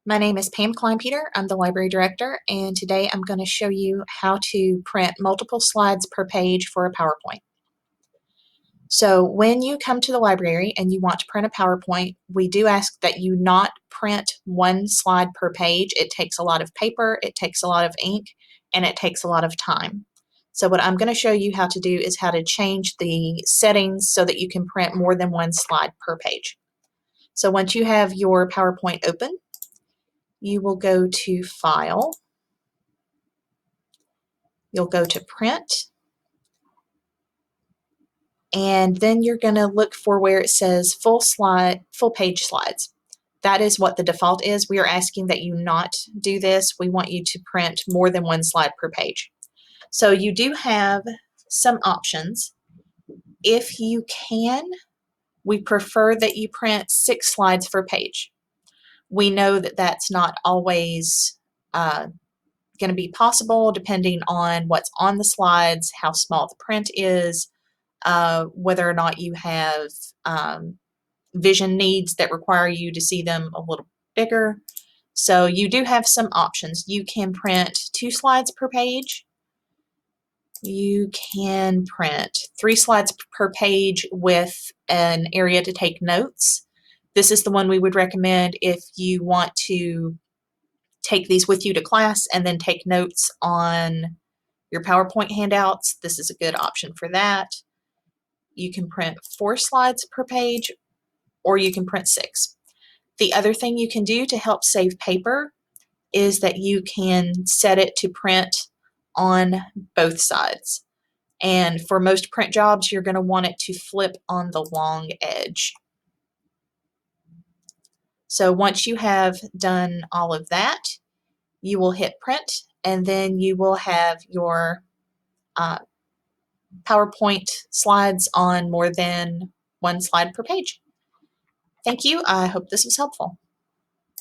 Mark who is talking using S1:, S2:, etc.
S1: My name is Pam Kleinpeter. I'm the library director, and today I'm going to show you how to print multiple slides per page for a PowerPoint. So when you come to the library and you want to print a PowerPoint, we do ask that you not print one slide per page. It takes a lot of paper, it takes a lot of ink, and it takes a lot of time. So what I'm going to show you how to do is how to change the settings so that you can print more than one slide per page. So once you have your PowerPoint open, you will go to File, you'll go to Print, and then you're going to look for where it says full page slides. That is what the default is. We are asking that you not do this. We want you to print more than one slide per page. So you do have some options. If you can, we prefer that you print 6 slides per page. We know that that's not always going to be possible depending on what's on the slides, how small the print is, whether or not you have vision needs that require you to see them a little bigger. So you do have some options. You can print 2 slides per page. You can print 3 slides per page with an area to take notes. This is the one we would recommend if you want to take these with you to class and then take notes on your PowerPoint handouts. This is a good option for that. You can print 4 slides per page, or you can print 6. The other thing you can do to help save paper is that you can set it to print on both sides. And for most print jobs, you're going to want it to flip on the long edge. So once you have done all of that, you will hit print, and then you will have your PowerPoint slides on more than one slide per page. Thank you. I hope this was helpful.